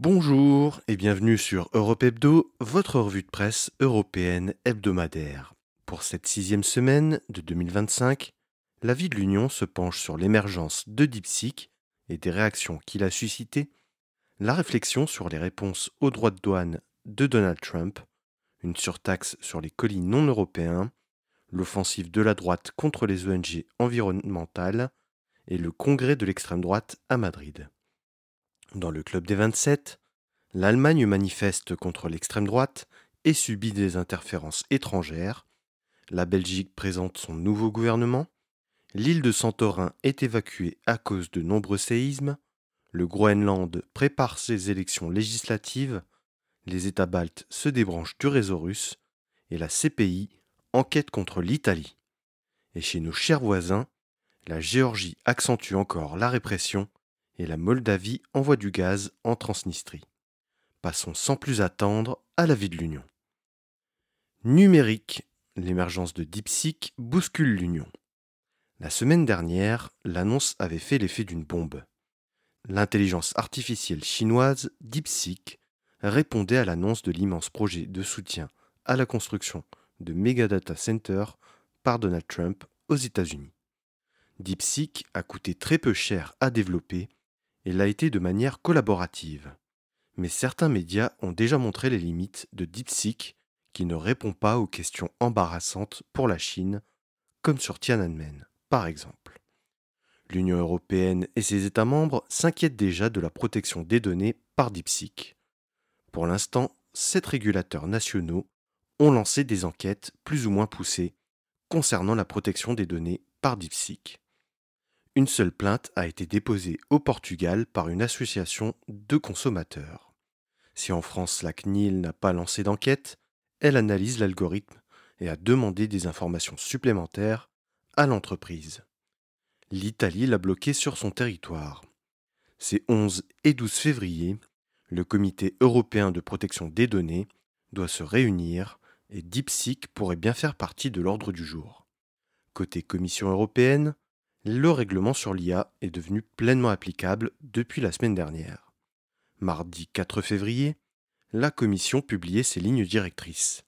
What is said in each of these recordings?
Bonjour et bienvenue sur Europe Hebdo, votre revue de presse européenne hebdomadaire. Pour cette sixième semaine de 2025, la vie de l'Union se penche sur l'émergence de DeepSeek et des réactions qu'il a suscitées, la réflexion sur les réponses aux droits de douane de Donald Trump, une surtaxe sur les colis non européens, l'offensive de la droite contre les ONG environnementales et le congrès de l'extrême droite à Madrid. Dans le club des 27, l'Allemagne manifeste contre l'extrême droite et subit des interférences étrangères. La Belgique présente son nouveau gouvernement. L'île de Santorin est évacuée à cause de nombreux séismes. Le Groenland prépare ses élections législatives. Les États baltes se débranchent du réseau russe. Et la CPI enquête contre l'Italie. Et chez nos chers voisins, la Géorgie accentue encore la répression et la Moldavie envoie du gaz en Transnistrie. Passons sans plus attendre à la vie de l'Union. Numérique. L'émergence de DeepSeek bouscule l'Union. La semaine dernière, l'annonce avait fait l'effet d'une bombe. L'intelligence artificielle chinoise DeepSeek répondait à l'annonce de l'immense projet de soutien à la construction de méga data centers par Donald Trump aux États-Unis. DeepSeek a coûté très peu cher à développer et l'a été de manière collaborative. Mais certains médias ont déjà montré les limites de DeepSeek qui ne répond pas aux questions embarrassantes pour la Chine, comme sur Tiananmen, par exemple. L'Union européenne et ses États membres s'inquiètent déjà de la protection des données par DeepSeek. Pour l'instant, 7 régulateurs nationaux ont lancé des enquêtes plus ou moins poussées concernant la protection des données par DeepSeek. Une seule plainte a été déposée au Portugal par une association de consommateurs. Si en France la CNIL n'a pas lancé d'enquête, elle analyse l'algorithme et a demandé des informations supplémentaires à l'entreprise. L'Italie l'a bloqué sur son territoire. Ces 11 et 12 février, le Comité européen de protection des données doit se réunir et DeepSeek pourrait bien faire partie de l'ordre du jour. Côté Commission européenne, le règlement sur l'IA est devenu pleinement applicable depuis la semaine dernière. Mardi 4 février, la Commission publiait ses lignes directrices.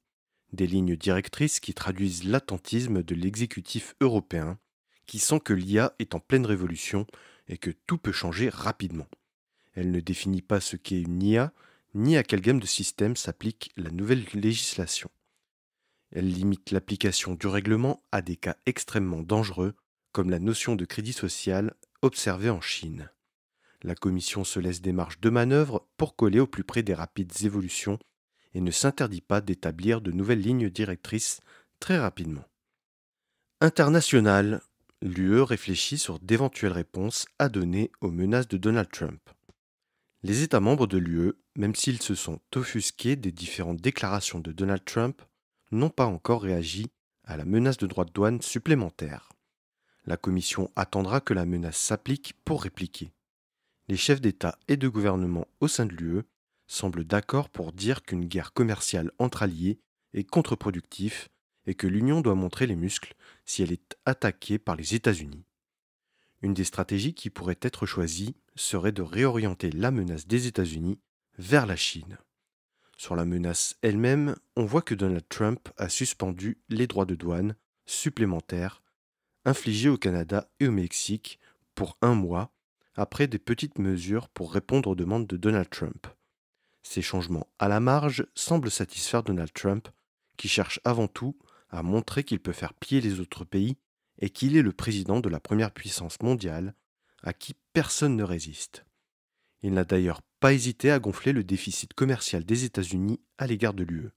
Des lignes directrices qui traduisent l'attentisme de l'exécutif européen, qui sent que l'IA est en pleine révolution et que tout peut changer rapidement. Elle ne définit pas ce qu'est une IA, ni à quelle gamme de systèmes s'applique la nouvelle législation. Elle limite l'application du règlement à des cas extrêmement dangereux, comme la notion de crédit social observée en Chine. La Commission se laisse des marges de manœuvre pour coller au plus près des rapides évolutions et ne s'interdit pas d'établir de nouvelles lignes directrices très rapidement. International, l'UE réfléchit sur d'éventuelles réponses à donner aux menaces de Donald Trump. Les États membres de l'UE, même s'ils se sont offusqués des différentes déclarations de Donald Trump, n'ont pas encore réagi à la menace de droits de douane supplémentaires. La Commission attendra que la menace s'applique pour répliquer. Les chefs d'État et de gouvernement au sein de l'UE semblent d'accord pour dire qu'une guerre commerciale entre alliés est contre-productive et que l'Union doit montrer les muscles si elle est attaquée par les États-Unis. Une des stratégies qui pourrait être choisie serait de réorienter la menace des États-Unis vers la Chine. Sur la menace elle-même, on voit que Donald Trump a suspendu les droits de douane supplémentaires infligés au Canada et au Mexique pour 1 mois, après des petites mesures pour répondre aux demandes de Donald Trump. Ces changements à la marge semblent satisfaire Donald Trump, qui cherche avant tout à montrer qu'il peut faire plier les autres pays et qu'il est le président de la première puissance mondiale à qui personne ne résiste. Il n'a d'ailleurs pas hésité à gonfler le déficit commercial des États-Unis à l'égard de l'UE.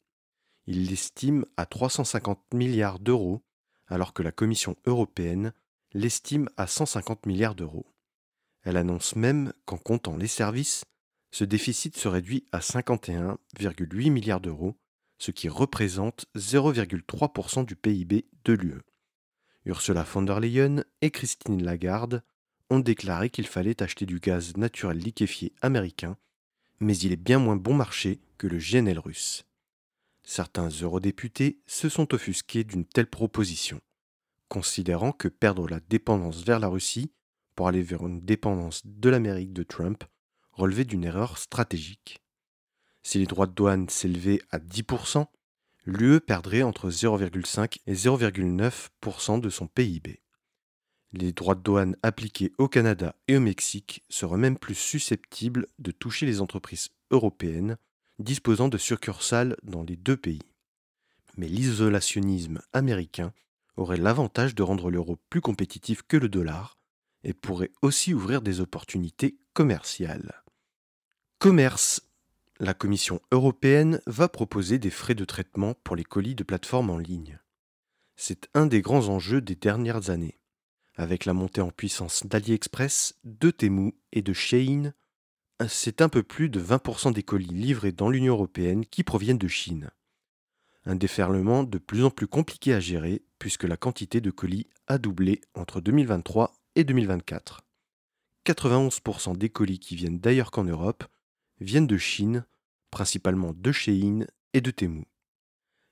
Il l'estime à 350 milliards d'euros, alors que la Commission européenne l'estime à 150 milliards d'euros. Elle annonce même qu'en comptant les services, ce déficit se réduit à 51,8 milliards d'euros, ce qui représente 0,3% du PIB de l'UE. Ursula von der Leyen et Christine Lagarde ont déclaré qu'il fallait acheter du gaz naturel liquéfié américain, mais il est bien moins bon marché que le GNL russe. Certains eurodéputés se sont offusqués d'une telle proposition, considérant que perdre la dépendance vers la Russie pour aller vers une dépendance de l'Amérique de Trump relevait d'une erreur stratégique. Si les droits de douane s'élevaient à 10%, l'UE perdrait entre 0,5 et 0,9% de son PIB. Les droits de douane appliqués au Canada et au Mexique seraient même plus susceptibles de toucher les entreprises européennes disposant de succursales dans les deux pays. Mais l'isolationnisme américain aurait l'avantage de rendre l'euro plus compétitif que le dollar et pourrait aussi ouvrir des opportunités commerciales. Commerce. La Commission européenne va proposer des frais de traitement pour les colis de plateformes en ligne. C'est un des grands enjeux des dernières années. Avec la montée en puissance d'AliExpress, de Temu et de Shein, c'est un peu plus de 20% des colis livrés dans l'Union européenne qui proviennent de Chine. Un déferlement de plus en plus compliqué à gérer puisque la quantité de colis a doublé entre 2023 et 2024. 91% des colis qui viennent d'ailleurs qu'en Europe viennent de Chine, principalement de Shein et de Temu.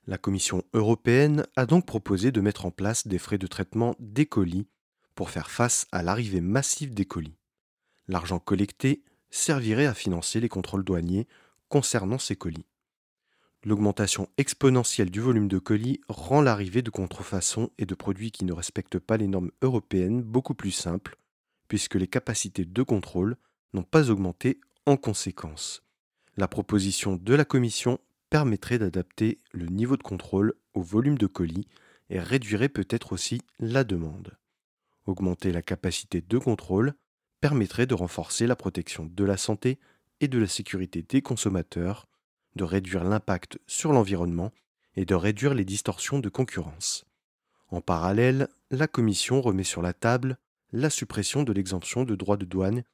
La Commission européenne a donc proposé de mettre en place des frais de traitement des colis pour faire face à l'arrivée massive des colis. L'argent collecté servirait à financer les contrôles douaniers concernant ces colis. L'augmentation exponentielle du volume de colis rend l'arrivée de contrefaçons et de produits qui ne respectent pas les normes européennes beaucoup plus simple, puisque les capacités de contrôle n'ont pas augmenté en conséquence. La proposition de la Commission permettrait d'adapter le niveau de contrôle au volume de colis et réduirait peut-être aussi la demande. Augmenter la capacité de contrôle permettrait de renforcer la protection de la santé et de la sécurité des consommateurs, de réduire l'impact sur l'environnement et de réduire les distorsions de concurrence. En parallèle, la Commission remet sur la table la suppression de l'exemption de droits de douane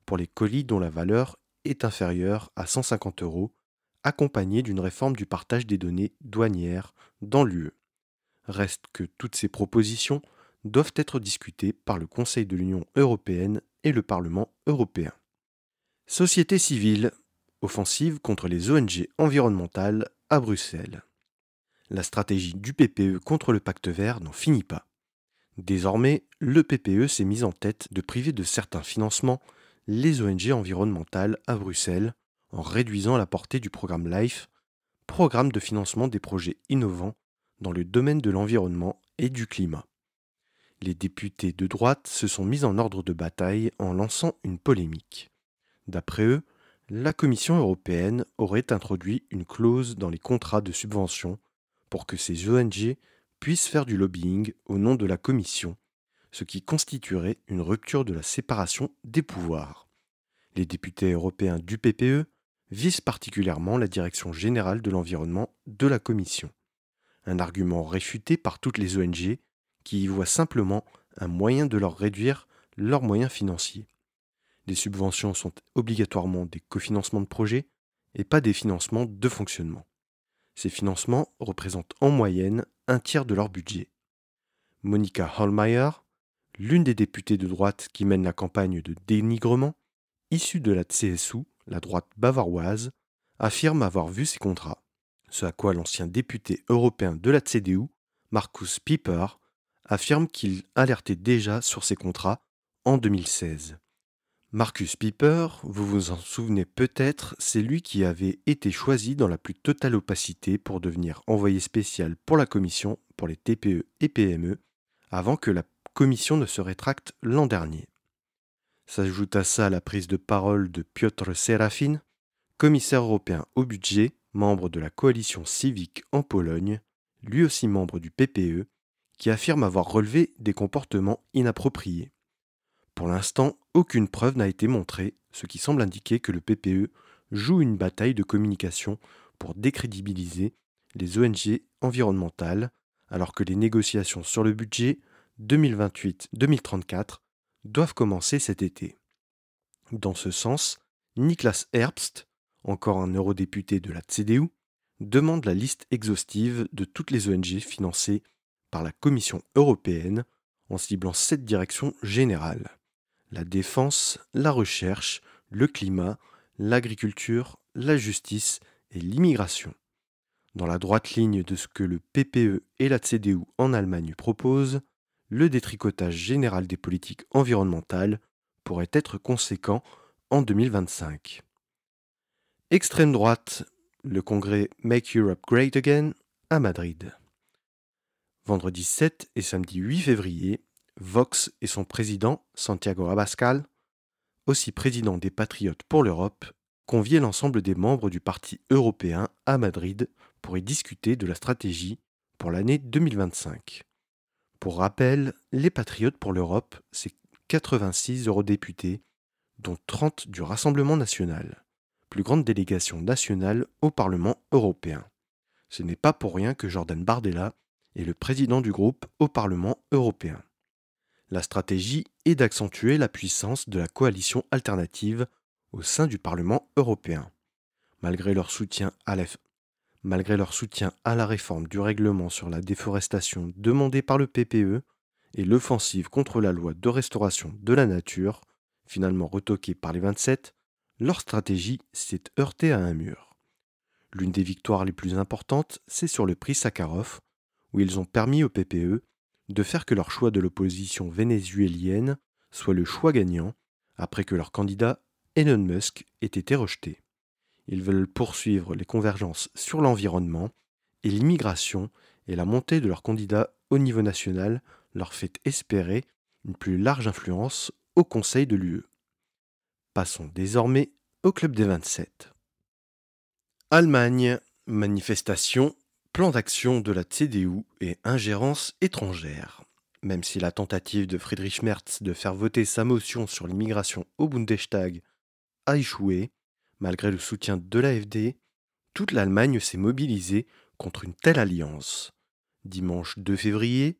pour les colis dont la valeur est inférieure à 150 €, accompagnée d'une réforme du partage des données douanières dans l'UE. Reste que toutes ces propositions doivent être discutées par le Conseil de l'Union européenne et le Parlement européen. Société civile, offensive contre les ONG environnementales à Bruxelles. La stratégie du PPE contre le pacte vert n'en finit pas. Désormais, le PPE s'est mis en tête de priver de certains financements les ONG environnementales à Bruxelles en réduisant la portée du programme LIFE, programme de financement des projets innovants dans le domaine de l'environnement et du climat. Les députés de droite se sont mis en ordre de bataille en lançant une polémique. D'après eux, la Commission européenne aurait introduit une clause dans les contrats de subvention pour que ces ONG puissent faire du lobbying au nom de la Commission, ce qui constituerait une rupture de la séparation des pouvoirs. Les députés européens du PPE visent particulièrement la Direction générale de l'environnement de la Commission. Un argument réfuté par toutes les ONG qui y voient simplement un moyen de leur réduire leurs moyens financiers. Les subventions sont obligatoirement des cofinancements de projets et pas des financements de fonctionnement. Ces financements représentent en moyenne un tiers de leur budget. Monika Hohlmeier, l'une des députées de droite qui mène la campagne de dénigrement, issue de la CSU, la droite bavaroise, affirme avoir vu ces contrats, ce à quoi l'ancien député européen de la CDU, Markus Pieper, affirme qu'il alertait déjà sur ces contrats en 2016. Markus Pieper, vous vous en souvenez peut-être, c'est lui qui avait été choisi dans la plus totale opacité pour devenir envoyé spécial pour la Commission pour les TPE et PME, avant que la Commission ne se rétracte l'an dernier. S'ajoute à ça la prise de parole de Piotr Serafin, commissaire européen au budget, membre de la coalition civique en Pologne, lui aussi membre du PPE, qui affirme avoir relevé des comportements inappropriés. Pour l'instant, aucune preuve n'a été montrée, ce qui semble indiquer que le PPE joue une bataille de communication pour décrédibiliser les ONG environnementales, alors que les négociations sur le budget 2028-2034 doivent commencer cet été. Dans ce sens, Niklas Herbst, encore un eurodéputé de la CDU, demande la liste exhaustive de toutes les ONG financées par la Commission européenne en ciblant 7 directions générales: la défense, la recherche, le climat, l'agriculture, la justice et l'immigration. Dans la droite ligne de ce que le PPE et la CDU en Allemagne proposent, le détricotage général des politiques environnementales pourrait être conséquent en 2025. Extrême droite, le congrès Make Europe Great Again à Madrid. Vendredi 7 et samedi 8 février, Vox et son président, Santiago Abascal, aussi président des Patriotes pour l'Europe, conviaient l'ensemble des membres du Parti européen à Madrid pour y discuter de la stratégie pour l'année 2025. Pour rappel, les Patriotes pour l'Europe, c'est 86 eurodéputés, dont 30 du Rassemblement national, plus grande délégation nationale au Parlement européen. Ce n'est pas pour rien que Jordan Bardella est le président du groupe au Parlement européen. La stratégie est d'accentuer la puissance de la coalition alternative au sein du Parlement européen. Malgré leur soutien à la réforme du règlement sur la déforestation demandée par le PPE et l'offensive contre la loi de restauration de la nature, finalement retoquée par les 27, leur stratégie s'est heurtée à un mur. L'une des victoires les plus importantes, c'est sur le prix Sakharov, où ils ont permis au PPE de faire que leur choix de l'opposition vénézuélienne soit le choix gagnant, après que leur candidat Elon Musk ait été rejeté. Ils veulent poursuivre les convergences sur l'environnement et l'immigration, et la montée de leur candidat au niveau national leur fait espérer une plus large influence au Conseil de l'UE. Passons désormais au Club des 27. Allemagne, manifestation, plan d'action de la CDU et ingérence étrangère. Même si la tentative de Friedrich Merz de faire voter sa motion sur l'immigration au Bundestag a échoué, malgré le soutien de l'AfD, toute l'Allemagne s'est mobilisée contre une telle alliance. Dimanche 2 février,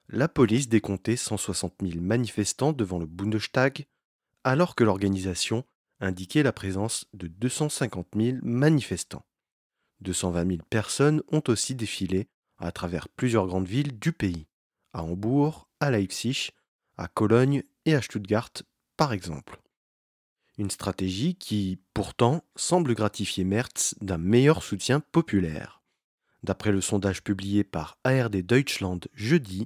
la police décomptait 160 000 manifestants devant le Bundestag, alors que l'organisation indiquait la présence de 250 000 manifestants. 220 000 personnes ont aussi défilé à travers plusieurs grandes villes du pays, à Hambourg, à Leipzig, à Cologne et à Stuttgart par exemple. Une stratégie qui, pourtant, semble gratifier Merz d'un meilleur soutien populaire. D'après le sondage publié par ARD Deutschland jeudi,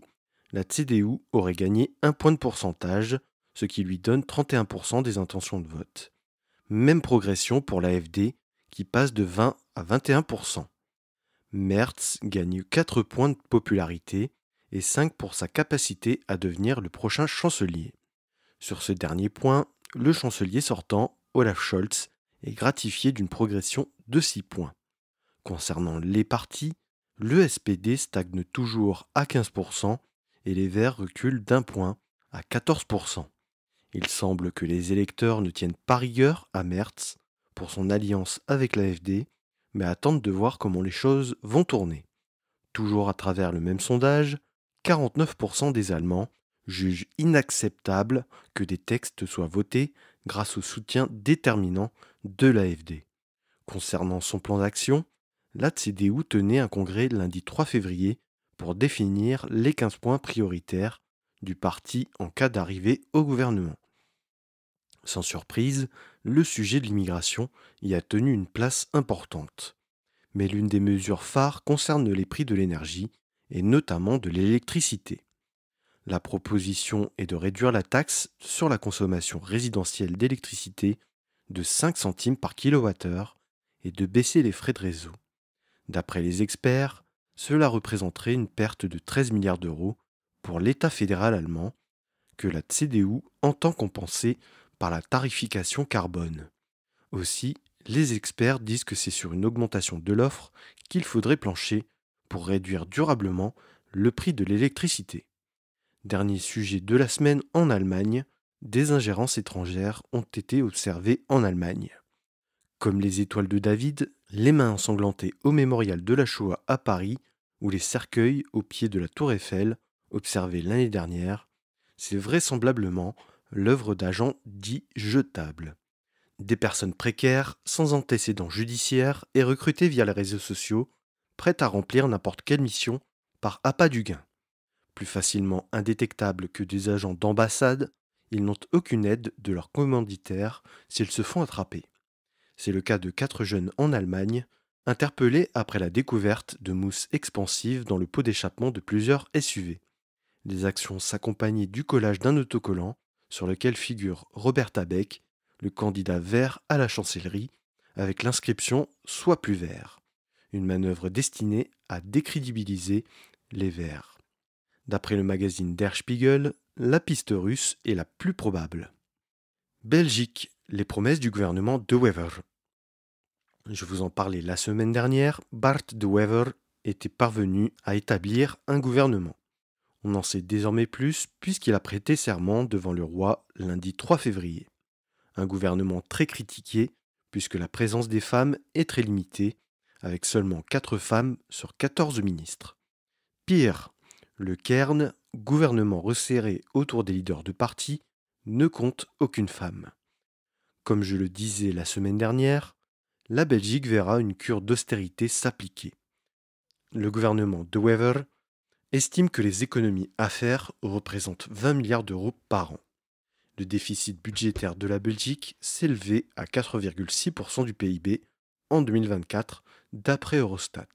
la CDU aurait gagné 1 point de pourcentage, ce qui lui donne 31% des intentions de vote. Même progression pour l'AfD, qui passe de 20 à 21%. Merz gagne 4 points de popularité et 5 pour sa capacité à devenir le prochain chancelier. Sur ce dernier point, le chancelier sortant, Olaf Scholz, est gratifié d'une progression de 6 points. Concernant les partis, le SPD stagne toujours à 15% et les Verts reculent d'1 point à 14%. Il semble que les électeurs ne tiennent pas rigueur à Merz pour son alliance avec l'AfD, mais attendent de voir comment les choses vont tourner. Toujours à travers le même sondage, 49% des Allemands jugent inacceptable que des textes soient votés grâce au soutien déterminant de l'AfD. Concernant son plan d'action, la CDU tenait un congrès lundi 3 février pour définir les 15 points prioritaires du parti en cas d'arrivée au gouvernement. Sans surprise, le sujet de l'immigration y a tenu une place importante. Mais l'une des mesures phares concerne les prix de l'énergie, et notamment de l'électricité. La proposition est de réduire la taxe sur la consommation résidentielle d'électricité de 5 centimes par kilowattheure et de baisser les frais de réseau. D'après les experts, cela représenterait une perte de 13 milliards d'euros pour l'État fédéral allemand, que la CDU entend compenser par la tarification carbone. Aussi, les experts disent que c'est sur une augmentation de l'offre qu'il faudrait plancher pour réduire durablement le prix de l'électricité. Dernier sujet de la semaine en Allemagne, des ingérences étrangères ont été observées en Allemagne. Comme les étoiles de David, les mains ensanglantées au mémorial de la Shoah à Paris ou les cercueils au pied de la Tour Eiffel, observés l'année dernière, c'est vraisemblablement l'œuvre d'agents dits jetables. Des personnes précaires, sans antécédents judiciaires et recrutées via les réseaux sociaux, prêtes à remplir n'importe quelle mission par appât du gain. Plus facilement indétectables que des agents d'ambassade, ils n'ont aucune aide de leurs commanditaires s'ils se font attraper. C'est le cas de 4 jeunes en Allemagne, interpellés après la découverte de mousse expansive dans le pot d'échappement de plusieurs SUV. Les actions s'accompagnaient du collage d'un autocollant sur lequel figure Roberta Beck, le candidat vert à la chancellerie avec l'inscription Sois plus vert, une manœuvre destinée à décrédibiliser les verts. D'après le magazine Der Spiegel, la piste russe est la plus probable. Belgique, les promesses du gouvernement De Wever. Je vous en parlais la semaine dernière, Bart De Wever était parvenu à établir un gouvernement. On en sait désormais plus puisqu'il a prêté serment devant le roi lundi 3 février. Un gouvernement très critiqué puisque la présence des femmes est très limitée, avec seulement 4 femmes sur 14 ministres. Pire, le Cairn, gouvernement resserré autour des leaders de parti, ne compte aucune femme. Comme je le disais la semaine dernière, la Belgique verra une cure d'austérité s'appliquer. Le gouvernement De Wever estime que les économies à faire représentent 20 milliards d'euros par an. Le déficit budgétaire de la Belgique s'élevait à 4,6% du PIB en 2024, d'après Eurostat.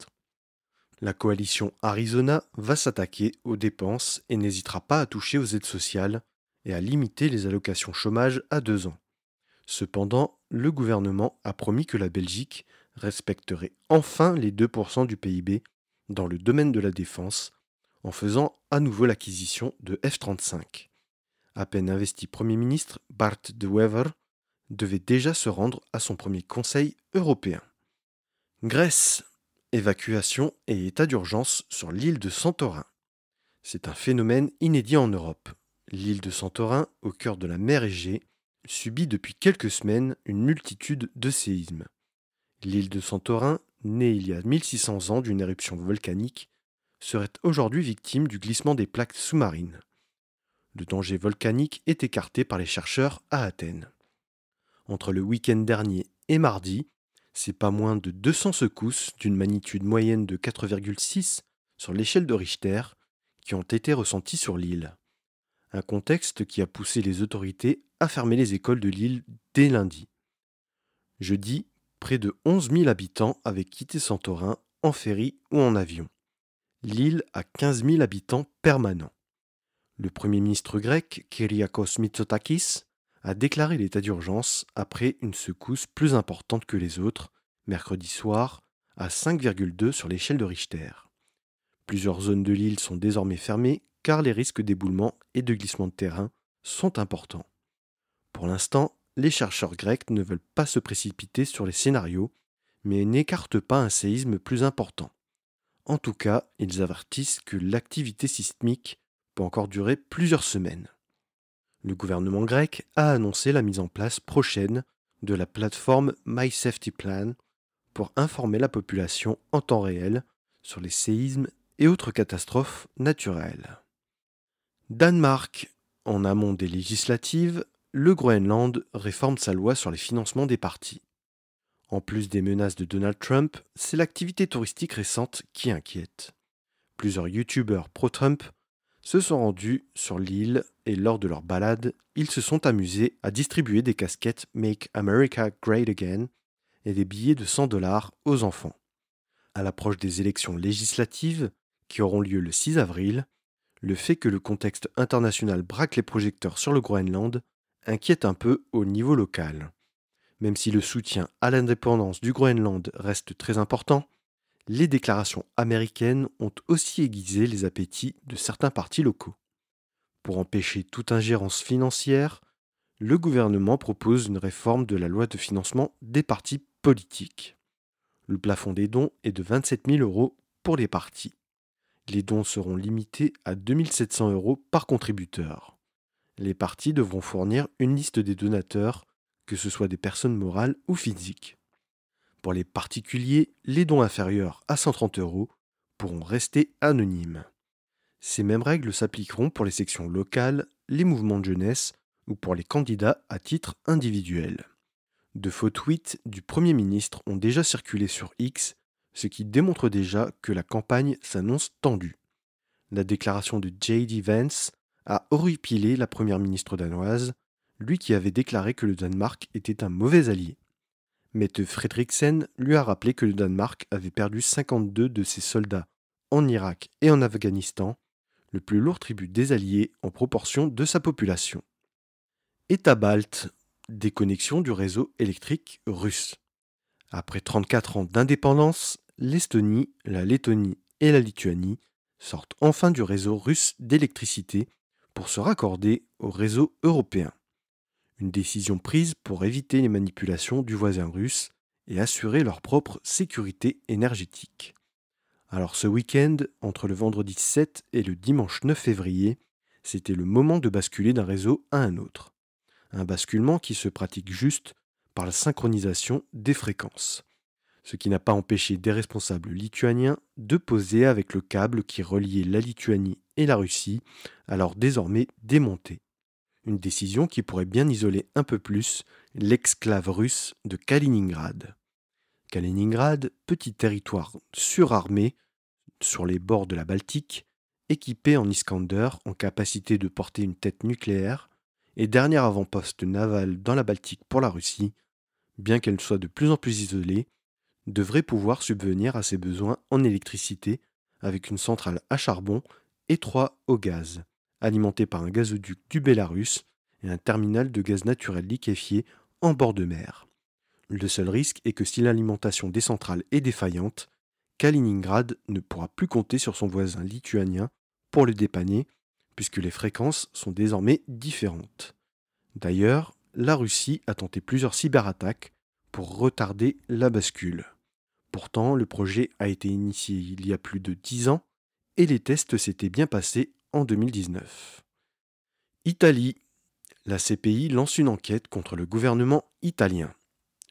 La coalition Arizona va s'attaquer aux dépenses et n'hésitera pas à toucher aux aides sociales et à limiter les allocations chômage à 2 ans. Cependant, le gouvernement a promis que la Belgique respecterait enfin les 2% du PIB dans le domaine de la défense en faisant à nouveau l'acquisition de F-35. À peine investi Premier ministre, Bart De Wever devait déjà se rendre à son premier Conseil européen. Grèce, évacuation et état d'urgence sur l'île de Santorin. C'est un phénomène inédit en Europe. L'île de Santorin, au cœur de la mer Égée, subit depuis quelques semaines une multitude de séismes. L'île de Santorin, née il y a 1600 ans d'une éruption volcanique, serait aujourd'hui victime du glissement des plaques sous-marines. Le danger volcanique est écarté par les chercheurs à Athènes. Entre le week-end dernier et mardi, c'est pas moins de 200 secousses d'une magnitude moyenne de 4,6 sur l'échelle de Richter qui ont été ressenties sur l'île. Un contexte qui a poussé les autorités à fermer les écoles de l'île dès lundi. Jeudi, près de 11 000 habitants avaient quitté Santorin en ferry ou en avion. L'île a 15 000 habitants permanents. Le Premier ministre grec, Kyriakos Mitsotakis, a déclaré l'état d'urgence après une secousse plus importante que les autres, mercredi soir, à 5,2 sur l'échelle de Richter. Plusieurs zones de l'île sont désormais fermées car les risques d'éboulement et de glissement de terrain sont importants. Pour l'instant, les chercheurs grecs ne veulent pas se précipiter sur les scénarios, mais n'écartent pas un séisme plus important. En tout cas, ils avertissent que l'activité sismique peut encore durer plusieurs semaines. Le gouvernement grec a annoncé la mise en place prochaine de la plateforme MySafetyPlan pour informer la population en temps réel sur les séismes et autres catastrophes naturelles. Danemark. En amont des législatives, le Groenland réforme sa loi sur les financements des partis. En plus des menaces de Donald Trump, c'est l'activité touristique récente qui inquiète. Plusieurs youtubeurs pro-Trump se sont rendus sur l'île et lors de leur balade, ils se sont amusés à distribuer des casquettes Make America Great Again et des billets de 100$ aux enfants. À l'approche des élections législatives, qui auront lieu le 6 avril, le fait que le contexte international braque les projecteurs sur le Groenland inquiète un peu au niveau local. Même si le soutien à l'indépendance du Groenland reste très important, les déclarations américaines ont aussi aiguisé les appétits de certains partis locaux. Pour empêcher toute ingérence financière, le gouvernement propose une réforme de la loi de financement des partis politiques. Le plafond des dons est de 27 000 € pour les partis. Les dons seront limités à 2 700 € par contributeur. Les partis devront fournir une liste des donateurs, que ce soit des personnes morales ou physiques. Pour les particuliers, les dons inférieurs à 130 € pourront rester anonymes. Ces mêmes règles s'appliqueront pour les sections locales, les mouvements de jeunesse ou pour les candidats à titre individuel. De faux tweets du Premier ministre ont déjà circulé sur X, ce qui démontre déjà que la campagne s'annonce tendue. La déclaration de J.D. Vance a horripilé la première ministre danoise, lui qui avait déclaré que le Danemark était un mauvais allié. Mette Frederiksen lui a rappelé que le Danemark avait perdu 52 de ses soldats en Irak et en Afghanistan, le plus lourd tribut des alliés en proportion de sa population. État balte, déconnexion du réseau électrique russe. Après 34 ans d'indépendance, l'Estonie, la Lettonie et la Lituanie sortent enfin du réseau russe d'électricité pour se raccorder au réseau européen. Une décision prise pour éviter les manipulations du voisin russe et assurer leur propre sécurité énergétique. Alors ce week-end, entre le vendredi 7 et le dimanche 9 février, c'était le moment de basculer d'un réseau à un autre. Un basculement qui se pratique juste par la synchronisation des fréquences. Ce qui n'a pas empêché des responsables lituaniens de poser avec le câble qui reliait la Lituanie et la Russie, alors désormais démonté. Une décision qui pourrait bien isoler un peu plus l'exclave russe de Kaliningrad. Kaliningrad, petit territoire surarmé sur les bords de la Baltique, équipé en Iskander en capacité de porter une tête nucléaire, et dernier avant-poste naval dans la Baltique pour la Russie, bien qu'elle soit de plus en plus isolée, devrait pouvoir subvenir à ses besoins en électricité avec une centrale à charbon et 3 au gaz, alimentée par un gazoduc du Bélarus et un terminal de gaz naturel liquéfié en bord de mer. Le seul risque est que si l'alimentation des centrales est défaillante, Kaliningrad ne pourra plus compter sur son voisin lituanien pour le dépanner, puisque les fréquences sont désormais différentes. D'ailleurs, la Russie a tenté plusieurs cyberattaques pour retarder la bascule. Pourtant, le projet a été initié il y a plus de 10 ans et les tests s'étaient bien passés en 2019. Italie. La CPI lance une enquête contre le gouvernement italien.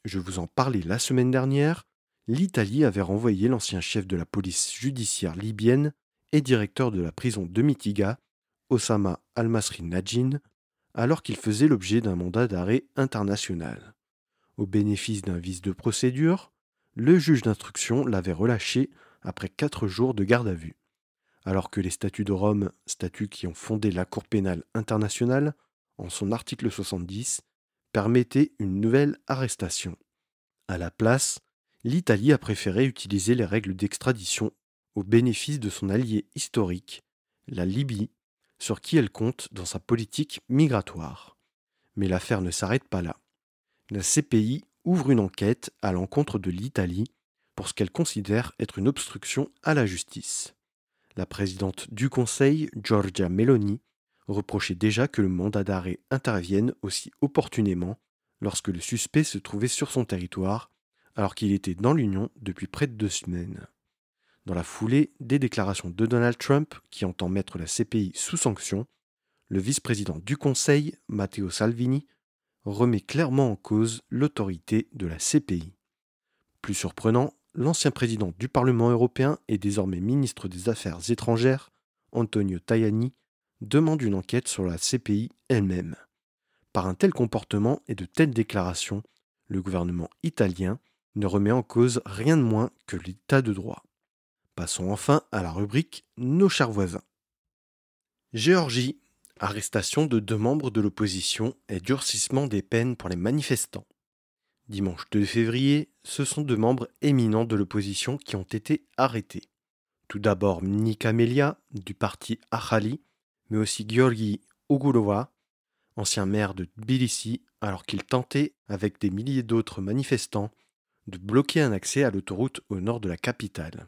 Je vous en parlais la semaine dernière, l'Italie avait renvoyé l'ancien chef de la police judiciaire libyenne et directeur de la prison de Mitiga, Osama Al-Masri Najin, alors qu'il faisait l'objet d'un mandat d'arrêt international. Au bénéfice d'un vice de procédure, le juge d'instruction l'avait relâché après 4 jours de garde à vue, alors que les statuts de Rome, statuts qui ont fondé la Cour pénale internationale, en son article 70, permettaient une nouvelle arrestation. À la place, l'Italie a préféré utiliser les règles d'extradition au bénéfice de son allié historique, la Libye, sur qui elle compte dans sa politique migratoire. Mais l'affaire ne s'arrête pas là. La CPI ouvre une enquête à l'encontre de l'Italie pour ce qu'elle considère être une obstruction à la justice. La présidente du Conseil, Giorgia Meloni, reprochait déjà que le mandat d'arrêt intervienne aussi opportunément lorsque le suspect se trouvait sur son territoire, alors qu'il était dans l'Union depuis près de 2 semaines. Dans la foulée des déclarations de Donald Trump, qui entend mettre la CPI sous sanction, le vice-président du Conseil, Matteo Salvini, remet clairement en cause l'autorité de la CPI. Plus surprenant, l'ancien président du Parlement européen et désormais ministre des Affaires étrangères, Antonio Tajani, demande une enquête sur la CPI elle-même. Par un tel comportement et de telles déclarations, le gouvernement italien ne remet en cause rien de moins que l'état de droit. Passons enfin à la rubrique Nos chers voisins. Géorgie. Arrestation de 2 membres de l'opposition et durcissement des peines pour les manifestants. Dimanche 2 février, ce sont 2 membres éminents de l'opposition qui ont été arrêtés. Tout d'abord Nika Melia, du parti Achali, mais aussi Giorgi Ogulova, ancien maire de Tbilissi, alors qu'il tentait, avec des milliers d'autres manifestants, de bloquer un accès à l'autoroute au nord de la capitale.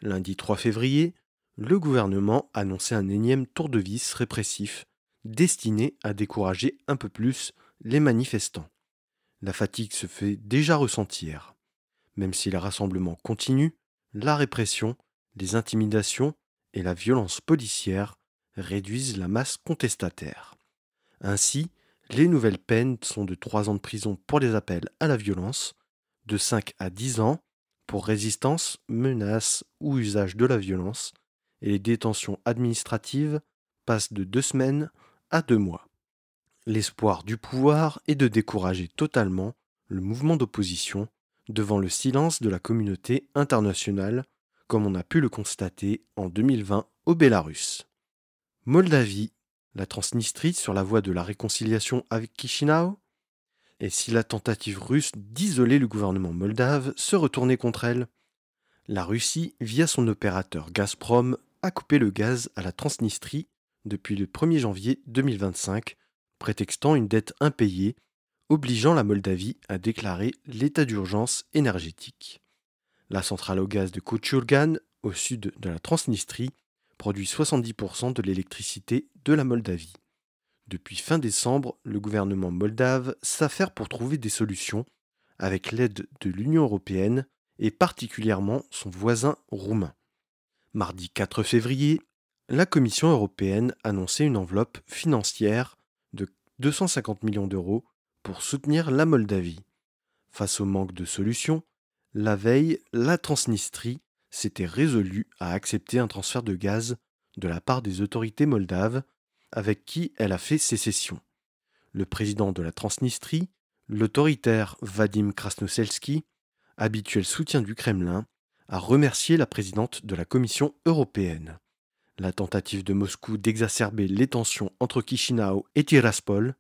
Lundi 3 février, le gouvernement annonçait un énième tour de vis répressif destiné à décourager un peu plus les manifestants. La fatigue se fait déjà ressentir. Même si les rassemblements continuent, la répression, les intimidations et la violence policière réduisent la masse contestataire. Ainsi, les nouvelles peines sont de 3 ans de prison pour les appels à la violence, de 5 à 10 ans pour résistance, menace ou usage de la violence, et les détentions administratives passent de 2 semaines à 2 mois. L'espoir du pouvoir est de décourager totalement le mouvement d'opposition devant le silence de la communauté internationale, comme on a pu le constater en 2020 au Bélarus. Moldavie, la Transnistrie sur la voie de la réconciliation avec Chisinau? Et si la tentative russe d'isoler le gouvernement moldave se retournait contre elle? La Russie, via son opérateur Gazprom, a coupé le gaz à la Transnistrie depuis le 1er janvier 2025, prétextant une dette impayée obligeant la Moldavie à déclarer l'état d'urgence énergétique. La centrale au gaz de Kochurgan, au sud de la Transnistrie, produit 70% de l'électricité de la Moldavie. Depuis fin décembre, le gouvernement moldave s'affaire pour trouver des solutions avec l'aide de l'Union européenne et particulièrement son voisin roumain. Mardi 4 février, la Commission européenne annonçait une enveloppe financière de 250 millions d'euros pour soutenir la Moldavie. Face au manque de solutions, la veille, la Transnistrie s'était résolue à accepter un transfert de gaz de la part des autorités moldaves avec qui elle a fait sécession. Le président de la Transnistrie, l'autoritaire Vadim Krasnoselski, habituel soutien du Kremlin, a remercié la présidente de la Commission européenne. La tentative de Moscou d'exacerber les tensions entre Chisinau et Tiraspol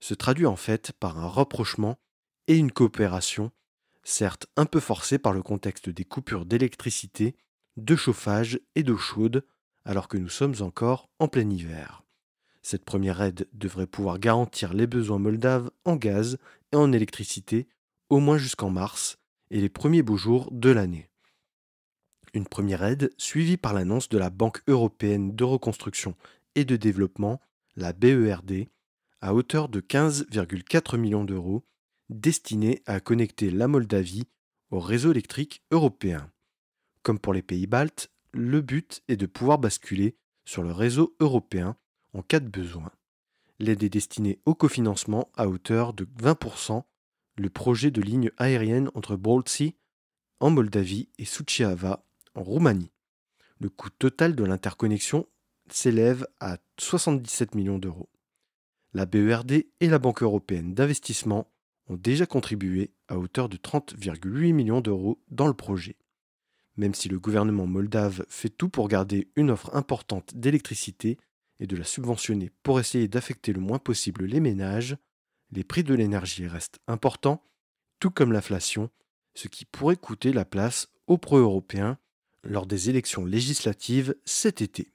se traduit en fait par un rapprochement et une coopération, certes un peu forcée par le contexte des coupures d'électricité, de chauffage et d'eau chaude, alors que nous sommes encore en plein hiver. Cette première aide devrait pouvoir garantir les besoins moldaves en gaz et en électricité, au moins jusqu'en mars et les premiers beaux jours de l'année. Une première aide suivie par l'annonce de la Banque européenne de reconstruction et de développement, la BERD, à hauteur de 15,4 millions d'euros, destinée à connecter la Moldavie au réseau électrique européen. Comme pour les pays baltes, le but est de pouvoir basculer sur le réseau européen en cas de besoin. L'aide est destinée au cofinancement à hauteur de 20%, le projet de ligne aérienne entre Bolci en Moldavie et Suceava en Roumanie. Le coût total de l'interconnexion s'élève à 77 millions d'euros. La BERD et la Banque européenne d'investissement ont déjà contribué à hauteur de 30,8 millions d'euros dans le projet. Même si le gouvernement moldave fait tout pour garder une offre importante d'électricité et de la subventionner pour essayer d'affecter le moins possible les ménages, les prix de l'énergie restent importants, tout comme l'inflation, ce qui pourrait coûter la place aux pro-européens lors des élections législatives cet été.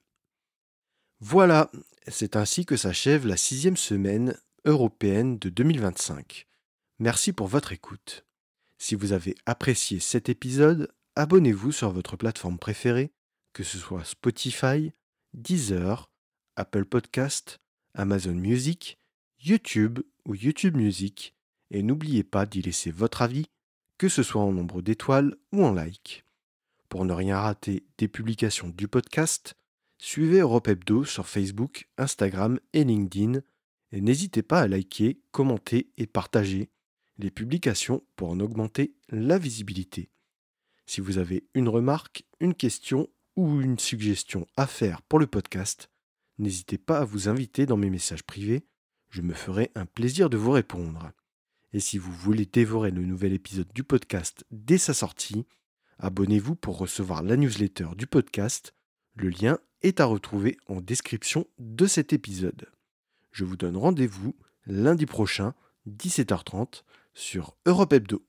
Voilà, c'est ainsi que s'achève la 6e semaine européenne de 2025. Merci pour votre écoute. Si vous avez apprécié cet épisode, abonnez-vous sur votre plateforme préférée, que ce soit Spotify, Deezer, Apple Podcast, Amazon Music, YouTube ou YouTube Music, et n'oubliez pas d'y laisser votre avis, que ce soit en nombre d'étoiles ou en like. Pour ne rien rater des publications du podcast, suivez Europe Hebdo sur Facebook, Instagram et LinkedIn, et n'hésitez pas à liker, commenter et partager les publications pour en augmenter la visibilité. Si vous avez une remarque, une question ou une suggestion à faire pour le podcast, n'hésitez pas à vous inviter dans mes messages privés, je me ferai un plaisir de vous répondre. Et si vous voulez dévorer le nouvel épisode du podcast dès sa sortie, abonnez-vous pour recevoir la newsletter du podcast. Le lien est à retrouver en description de cet épisode. Je vous donne rendez-vous lundi prochain, 17h30, sur Europe Hebdo.